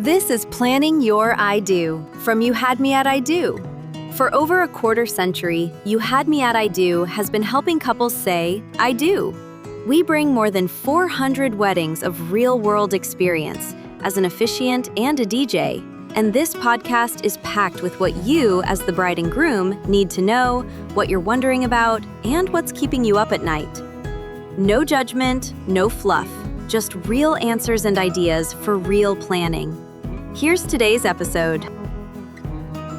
This is Planning Your I Do from You Had Me at I Do. For over a quarter century, You Had Me at I Do has been helping couples say, I do. We bring more than 400 weddings of real-world experience as an officiant and a DJ, and this podcast is packed with what you, as the bride and groom, need to know, what you're wondering about, and what's keeping you up at night. No judgment, no fluff, just real answers and ideas for real planning. Here's today's episode.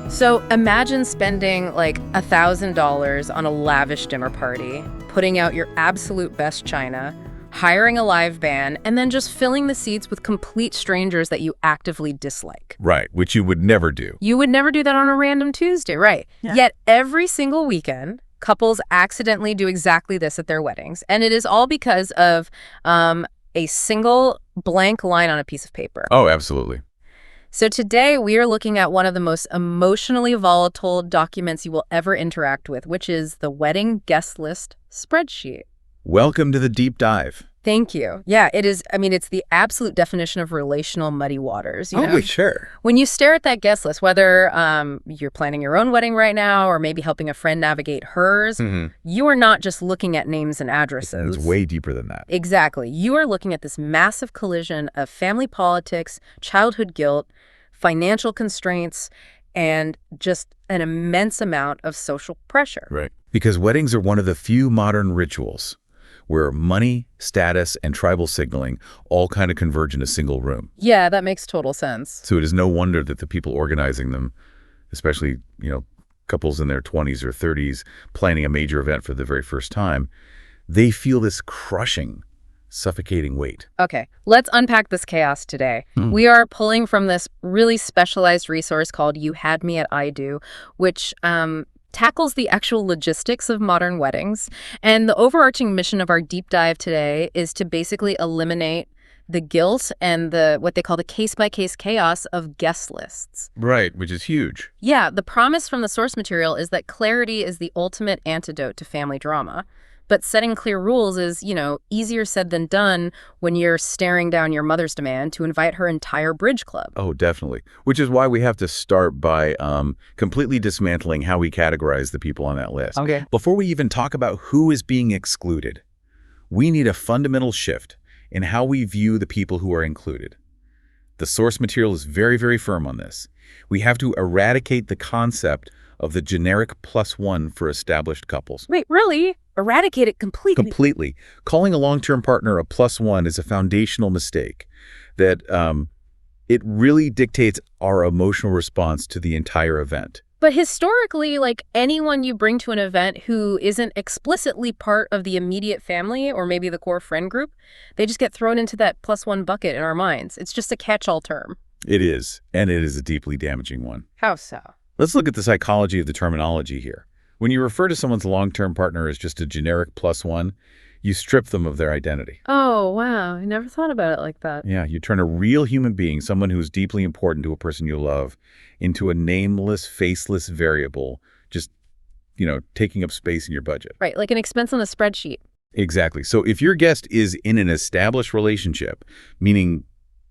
So imagine spending like $1,000 on a lavish dinner party, putting out your absolute best china, hiring a live band, and then just filling the seats with complete strangers that you actively dislike. Right, which you would never do. You would never do that on a random Tuesday, right? Yeah. Yet every single weekend, couples accidentally do exactly this at their weddings. And it is all because of a single blank line on a piece of paper. Oh, absolutely. So today we are looking at one of the most emotionally volatile documents you will ever interact with, which is the wedding guest list spreadsheet. Welcome to the deep dive. Thank you. Yeah, it is. I mean, it's the absolute definition of relational muddy waters. You know? Sure. When you stare at that guest list, whether you're planning your own wedding right now or maybe helping a friend navigate hers, you are not just looking at names and addresses. It's way deeper than that. Exactly. You are looking at this massive collision of family politics, childhood guilt, financial constraints, and just an immense amount of social pressure. Right. Because weddings are one of the few modern rituals where money, status, and tribal signaling all kind of converge in a single room. Yeah, that makes total sense. So it is no wonder that the people organizing them, especially, couples in their 20s or 30s planning a major event for the very first time, they feel this crushing, suffocating weight. Okay, let's unpack this chaos today. We are pulling from this really specialized resource called You Had Me at I Do, which tackles the actual logistics of modern weddings. And the overarching mission of our deep dive today is to basically eliminate the guilt and what they call the case-by-case chaos of guest lists. Right, which is huge. Yeah, the promise from the source material is that clarity is the ultimate antidote to family drama. But setting clear rules is, easier said than done when you're staring down your mother's demand to invite her entire bridge club. Oh, definitely. Which is why we have to start by completely dismantling how we categorize the people on that list. Okay. Before we even talk about who is being excluded, we need a fundamental shift in how we view the people who are included. The source material is very, very firm on this. We have to eradicate the concept of the generic +1 for established couples. Wait, really? Eradicate it completely? Completely. Calling a long-term partner a +1 is a foundational mistake that it really dictates our emotional response to the entire event. But historically, anyone you bring to an event who isn't explicitly part of the immediate family or maybe the core friend group, they just get thrown into that +1 bucket in our minds. It's just a catch-all term. It is, and it is a deeply damaging one. How so? Let's look at the psychology of the terminology here. When you refer to someone's long-term partner as just a generic +1, you strip them of their identity. Oh, wow. I never thought about it like that. Yeah, you turn a real human being, someone who's deeply important to a person you love, into a nameless, faceless variable, just, taking up space in your budget. Right, like an expense on a spreadsheet. Exactly. So if your guest is in an established relationship, meaning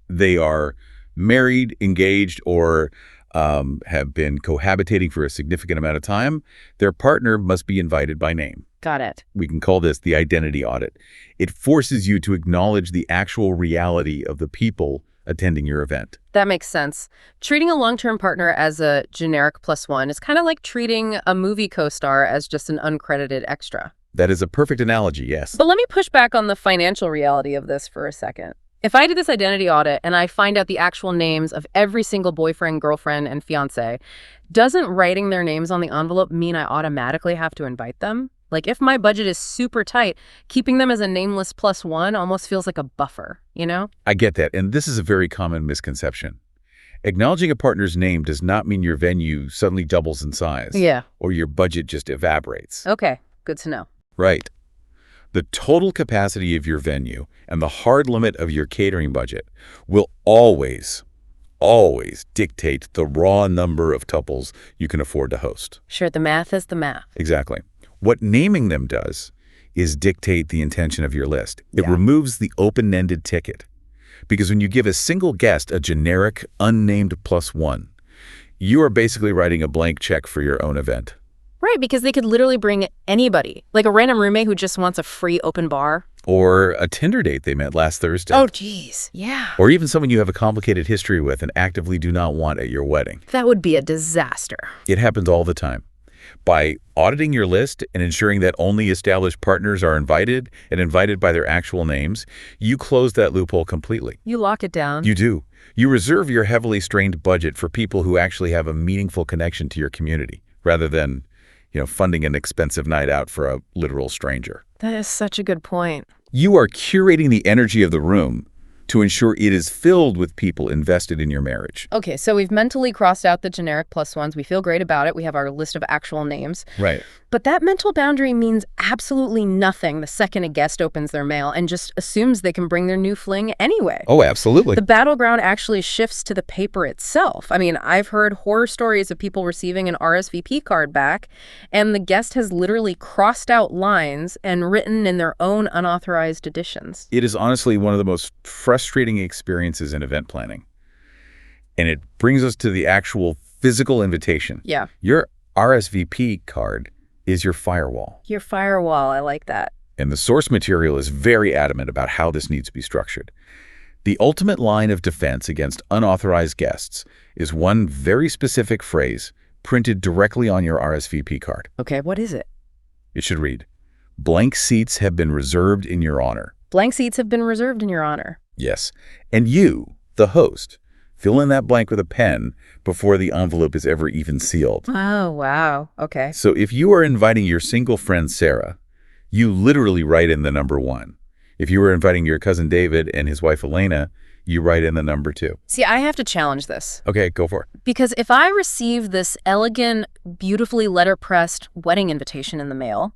they are married, engaged, or have been cohabitating for a significant amount of time, their partner must be invited by name. Got it. We can call this the identity audit. It forces you to acknowledge the actual reality of the people attending your event. That makes sense. Treating a long-term partner as a generic +1 is kind of like treating a movie co-star as just an uncredited extra. That is a perfect analogy, yes. But let me push back on the financial reality of this for a second. If I did this identity audit and I find out the actual names of every single boyfriend, girlfriend, and fiance, doesn't writing their names on the envelope mean I automatically have to invite them? Like, if my budget is super tight, keeping them as a nameless +1 almost feels like a buffer, I get that, and this is a very common misconception. Acknowledging a partner's name does not mean your venue suddenly doubles in size. Yeah. Or your budget just evaporates. Okay, good to know. Right. The total capacity of your venue and the hard limit of your catering budget will always dictate the raw number of tuples you can afford to host. Sure, the math is the math. Exactly. What naming them does is dictate the intention of your list. It removes the open-ended ticket. Because when you give a single guest a generic, unnamed +1, you are basically writing a blank check for your own event. Right, because they could literally bring anybody, like a random roommate who just wants a free open bar. Or a Tinder date they met last Thursday. Oh, geez, yeah. Or even someone you have a complicated history with and actively do not want at your wedding. That would be a disaster. It happens all the time. By auditing your list and ensuring that only established partners are invited and invited by their actual names, you close that loophole completely. You lock it down. You do. You reserve your heavily strained budget for people who actually have a meaningful connection to your community, rather than, funding an expensive night out for a literal stranger. That is such a good point. You are curating the energy of the room to ensure it is filled with people invested in your marriage. Okay, so we've mentally crossed out the generic +1s. We feel great about it. We have our list of actual names. Right. But that mental boundary means absolutely nothing the second a guest opens their mail and just assumes they can bring their new fling anyway. Oh, absolutely. The battleground actually shifts to the paper itself. I mean, I've heard horror stories of people receiving an RSVP card back, and the guest has literally crossed out lines and written in their own unauthorized additions. It is honestly one of the most frustrating experiences in event planning. And it brings us to the actual physical invitation. Yeah. Your RSVP card is your firewall. Your firewall, I like that. And the source material is very adamant about how this needs to be structured. The ultimate line of defense against unauthorized guests is one very specific phrase printed directly on your RSVP card. Okay, what is it? It should read, "Blank seats have been reserved in your honor." Blank seats have been reserved in your honor. Yes. And you, the host, fill in that blank with a pen before the envelope is ever even sealed. Oh, wow. Okay. So if you are inviting your single friend, Sarah, you literally write in the number 1. If you were inviting your cousin David and his wife Elena, you write in the number 2. See, I have to challenge this. Okay, go for it. Because if I receive this elegant, beautifully letterpressed wedding invitation in the mail,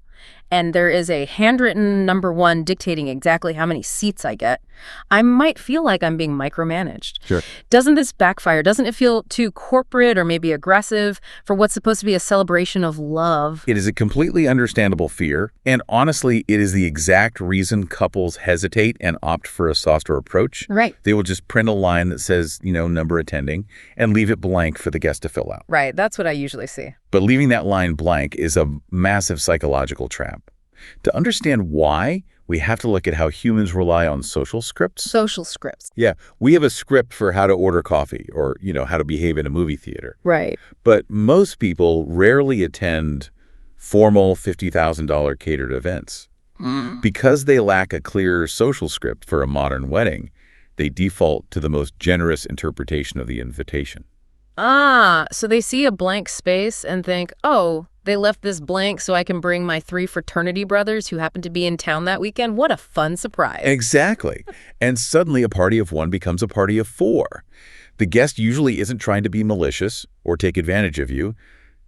and there is a handwritten number 1 dictating exactly how many seats I get, I might feel like I'm being micromanaged. Sure. Doesn't this backfire? Doesn't it feel too corporate or maybe aggressive for what's supposed to be a celebration of love? It is a completely understandable fear, and honestly, it is the exact reason couples hesitate and opt for a softer approach. Right. They will just print a line that says, number attending, and leave it blank for the guest to fill out. Right, that's what I usually see. But leaving that line blank is a massive psychological trap. To understand why, we have to look at how humans rely on social scripts. Social scripts. Yeah, we have a script for how to order coffee or, how to behave in a movie theater. Right. But most people rarely attend formal $50,000 catered events. Because they lack a clear social script for a modern wedding, they default to the most generous interpretation of the invitation. Ah, so they see a blank space and think, oh, they left this blank so I can bring my 3 fraternity brothers who happen to be in town that weekend. What a fun surprise. Exactly. And suddenly a party of 1 becomes a party of 4. The guest usually isn't trying to be malicious or take advantage of you.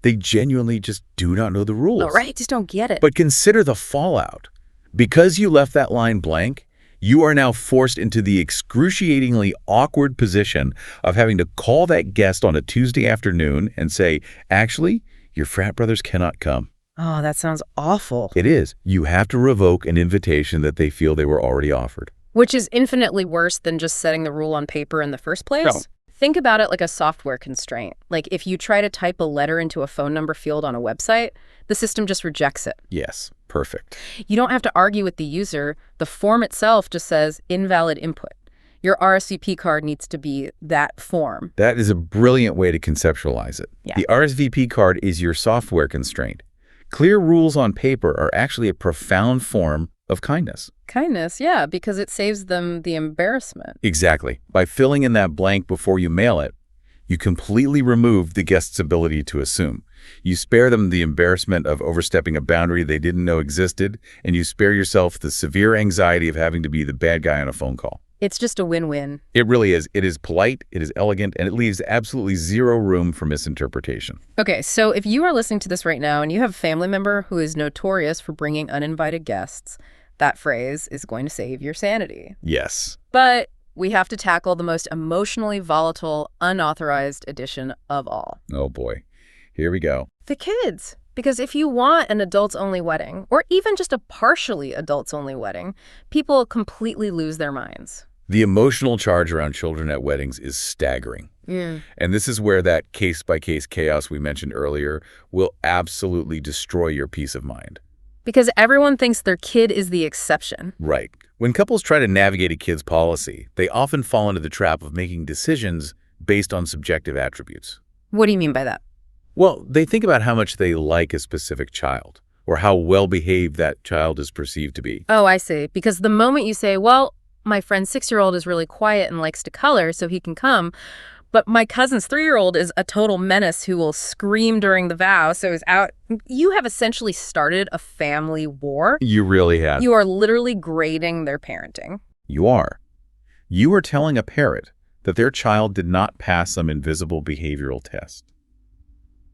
They genuinely just do not know the rules. All right, just don't get it. But consider the fallout. Because you left that line blank, you are now forced into the excruciatingly awkward position of having to call that guest on a Tuesday afternoon and say, actually, your frat brothers cannot come. Oh, that sounds awful. It is. You have to revoke an invitation that they feel they were already offered. Which is infinitely worse than just setting the rule on paper in the first place. No. Think about it like a software constraint. Like if you try to type a letter into a phone number field on a website, the system just rejects it. Yes, perfect. You don't have to argue with the user. The form itself just says invalid input. Your RSVP card needs to be that form. That is a brilliant way to conceptualize it. Yeah. The RSVP card is your software constraint. Clear rules on paper are actually a profound form of kindness. Kindness, yeah, because it saves them the embarrassment. Exactly. By filling in that blank before you mail it, you completely remove the guest's ability to assume. You spare them the embarrassment of overstepping a boundary they didn't know existed, and you spare yourself the severe anxiety of having to be the bad guy on a phone call. It's just a win-win. It really is. It is polite, it is elegant, and it leaves absolutely zero room for misinterpretation. Okay, so if you are listening to this right now and you have a family member who is notorious for bringing uninvited guests, that phrase is going to save your sanity. Yes. But we have to tackle the most emotionally volatile, unauthorized addition of all. Oh boy. Here we go. The kids. Because if you want an adults-only wedding, or even just a partially adults-only wedding, people completely lose their minds. The emotional charge around children at weddings is staggering. Yeah. And this is where that case-by-case chaos we mentioned earlier will absolutely destroy your peace of mind. Because everyone thinks their kid is the exception. Right. When couples try to navigate a kid's policy, they often fall into the trap of making decisions based on subjective attributes. What do you mean by that? Well, they think about how much they like a specific child, or how well-behaved that child is perceived to be. Oh, I see. Because the moment you say, well, my friend's 6-year-old is really quiet and likes to color, so he can come, but my cousin's 3-year-old is a total menace who will scream during the vow, so is out. You have essentially started a family war. You really have. You are literally grading their parenting. You are. You are telling a parent that their child did not pass some invisible behavioral test.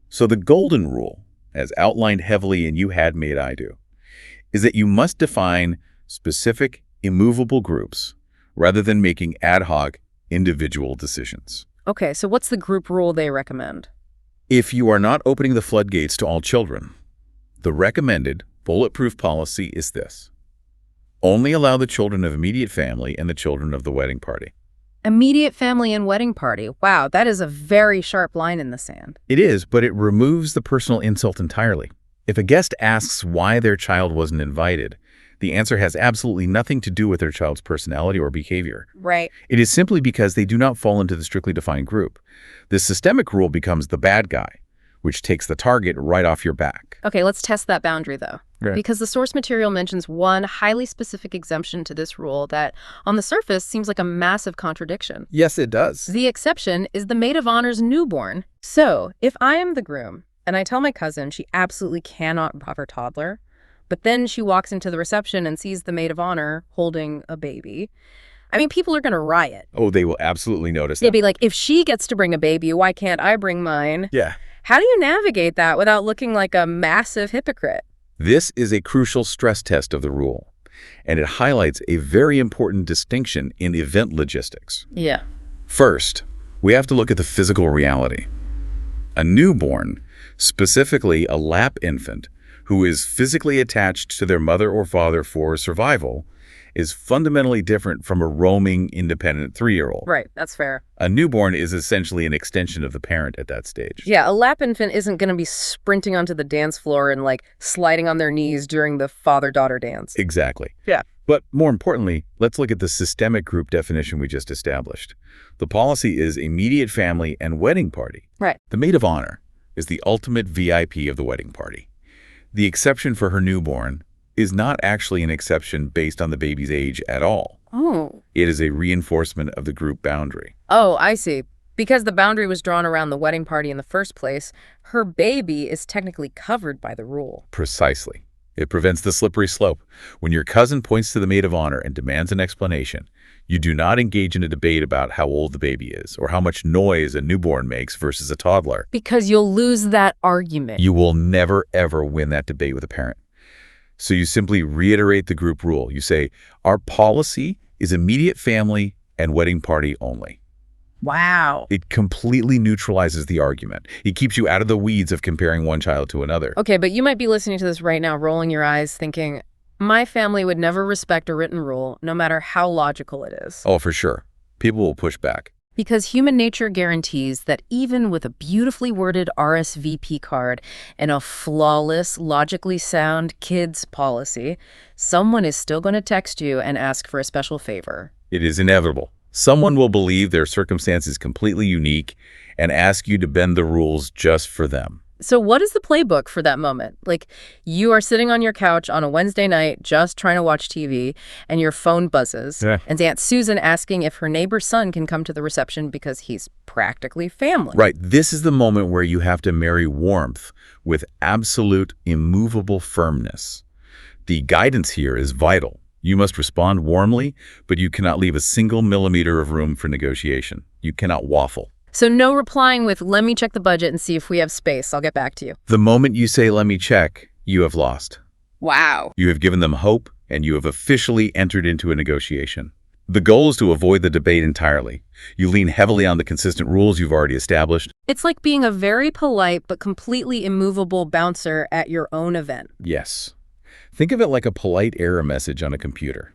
So the golden rule, as outlined heavily in You Had Me at I Do, is that you must define specific, immovable groups rather than making ad hoc, individual decisions. Okay, so what's the group rule they recommend? If you are not opening the floodgates to all children, the recommended bulletproof policy is this: only allow the children of immediate family and the children of the wedding party. Immediate family and wedding party. Wow, that is a very sharp line in the sand. It is, but it removes the personal insult entirely. If a guest asks why their child wasn't invited, the answer has absolutely nothing to do with their child's personality or behavior. Right. It is simply because they do not fall into the strictly defined group. This systemic rule becomes the bad guy, which takes the target right off your back. Okay, let's test that boundary, though. Right. Because the source material mentions one highly specific exemption to this rule that, on the surface, seems like a massive contradiction. Yes, it does. The exception is the maid of honor's newborn. So, if I am the groom, and I tell my cousin she absolutely cannot have her toddler, but then she walks into the reception and sees the maid of honor holding a baby, I mean, people are going to riot. Oh, they will absolutely notice They'd that. be like, if she gets to bring a baby, why can't I bring mine? Yeah. How do you navigate that without looking like a massive hypocrite? This is a crucial stress test of the rule, and it highlights a very important distinction in event logistics. Yeah. First, we have to look at the physical reality. A newborn, specifically a lap infant, who is physically attached to their mother or father for survival, is fundamentally different from a roaming, independent 3-year-old. Right, that's fair. A newborn is essentially an extension of the parent at that stage. Yeah, a lap infant isn't going to be sprinting onto the dance floor and, like, sliding on their knees during the father-daughter dance. Exactly. Yeah. But more importantly, let's look at the systemic group definition we just established. The policy is immediate family and wedding party. Right. The maid of honor is the ultimate VIP of the wedding party. The exception for her newborn is not actually an exception based on the baby's age at all. Oh. It is a reinforcement of the group boundary. Oh, I see. Because the boundary was drawn around the wedding party in the first place, her baby is technically covered by the rule. Precisely. It prevents the slippery slope. When your cousin points to the maid of honor and demands an explanation, you do not engage in a debate about how old the baby is or how much noise a newborn makes versus a toddler. Because you'll lose that argument. You will never, ever win that debate with a parent. So you simply reiterate the group rule. You say, our policy is immediate family and wedding party only. Wow. It completely neutralizes the argument. It keeps you out of the weeds of comparing one child to another. Okay, but you might be listening to this right now, rolling your eyes, thinking, my family would never respect a written rule, no matter how logical it is. Oh, for sure. People will push back. Because human nature guarantees that even with a beautifully worded RSVP card and a flawless, logically sound kids policy, someone is still going to text you and ask for a special favor. It is inevitable. Someone will believe their circumstance is completely unique and ask you to bend the rules just for them. So what is the playbook for that moment? Like, you are sitting on your couch on a Wednesday night just trying to watch TV, and your phone buzzes, and Aunt Susan asking if her neighbor's son can come to the reception because he's practically family. Right. This is the moment where you have to marry warmth with absolute, immovable firmness. The guidance here is vital. You must respond warmly, but you cannot leave a single millimeter of room for negotiation. You cannot waffle. So no replying with, let me check the budget and see if we have space. I'll get back to you. The moment you say, let me check, you have lost. Wow. You have given them hope, and you have officially entered into a negotiation. The goal is to avoid the debate entirely. You lean heavily on the consistent rules you've already established. It's like being a very polite but completely immovable bouncer at your own event. Yes. Think of it like a polite error message on a computer.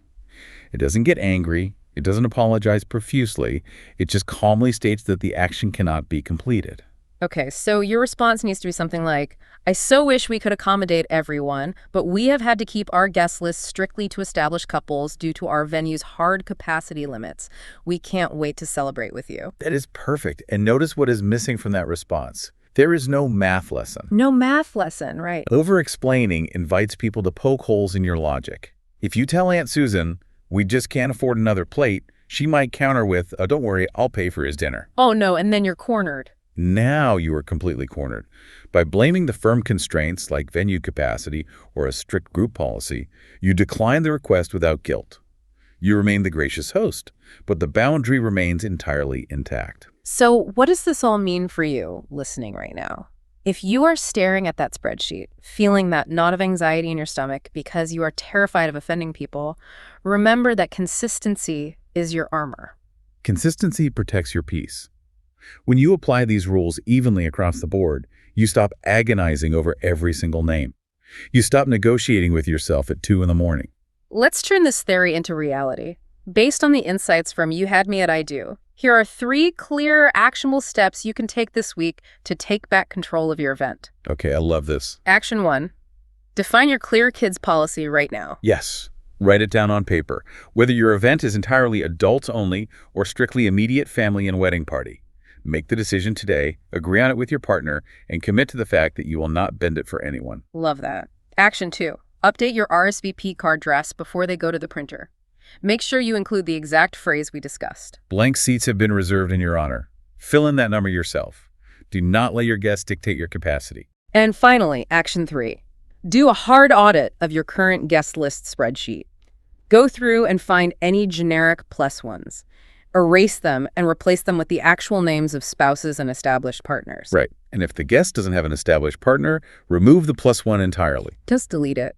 It doesn't get angry, It doesn't apologize profusely. It just calmly states that the action cannot be completed. Okay, so your response needs to be something like, I so wish we could accommodate everyone, but we have had to keep our guest list strictly to established couples due to our venue's hard capacity limits. We can't wait to celebrate with you. That is perfect. And notice what is missing from that response. There is no math lesson. No math lesson, right? Over-explaining invites people to poke holes in your logic. If you tell Aunt Susan, we just can't afford another plate, she might counter with, oh, don't worry, I'll pay for his dinner. Oh no, and then you're cornered. Now you are completely cornered. By blaming the firm constraints like venue capacity or a strict group policy, you decline the request without guilt. You remain the gracious host, but the boundary remains entirely intact. So what does this all mean for you listening right now? If you are staring at that spreadsheet, feeling that knot of anxiety in your stomach because you are terrified of offending people, remember that consistency is your armor. Consistency protects your peace. When you apply these rules evenly across the board, you stop agonizing over every single name. You stop negotiating with yourself at 2 a.m. Let's turn this theory into reality. Based on the insights from You Had Me at I Do, here are 3 clear, actionable steps you can take this week to take back control of your event. Okay, I love this. Action 1. Define your clear kids policy right now. Yes. Write it down on paper. Whether your event is entirely adults only or strictly immediate family and wedding party. Make the decision today, agree on it with your partner, and commit to the fact that you will not bend it for anyone. Love that. Action 2. Update your RSVP card drafts before they go to the printer. Make sure you include the exact phrase we discussed. Blank seats have been reserved in your honor. Fill in that number yourself. Do not let your guests dictate your capacity. And finally, Action 3. Do a hard audit of your current guest list spreadsheet. Go through and find any generic plus ones. Erase them and replace them with the actual names of spouses and established partners. Right. And if the guest doesn't have an established partner, remove the +1 entirely. Just delete it.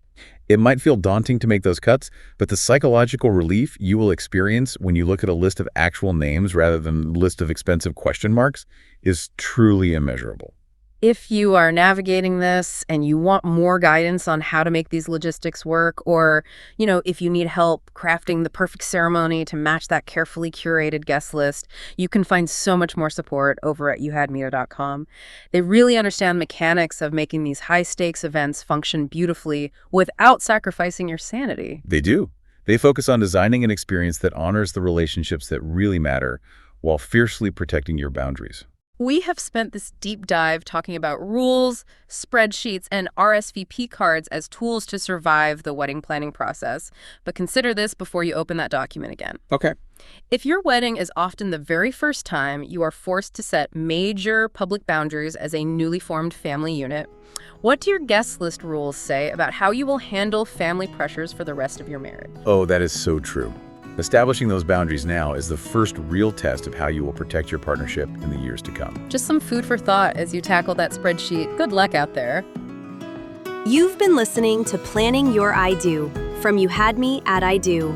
It might feel daunting to make those cuts, but the psychological relief you will experience when you look at a list of actual names rather than a list of expensive question marks is truly immeasurable. If you are navigating this and you want more guidance on how to make these logistics work, or, if you need help crafting the perfect ceremony to match that carefully curated guest list, you can find so much more support over at youhadme.com. They really understand mechanics of making these high-stakes events function beautifully without sacrificing your sanity. They do. They focus on designing an experience that honors the relationships that really matter while fiercely protecting your boundaries. We have spent this deep dive talking about rules, spreadsheets, and RSVP cards as tools to survive the wedding planning process. But consider this before you open that document again. Okay. If your wedding is often the very first time you are forced to set major public boundaries as a newly formed family unit, what do your guest list rules say about how you will handle family pressures for the rest of your marriage? Oh, that is so true. Establishing those boundaries now is the first real test of how you will protect your partnership in the years to come. Just some food for thought as you tackle that spreadsheet. Good luck out there. You've been listening to Planning Your I Do from You Had Me at I Do.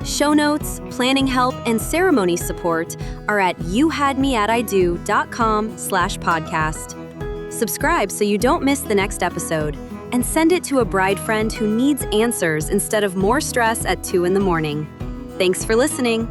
Show notes, planning help, and ceremony support are at youhadmeatido.com/podcast. Subscribe so you don't miss the next episode, and send it to a bride friend who needs answers instead of more stress at 2 a.m. Thanks for listening.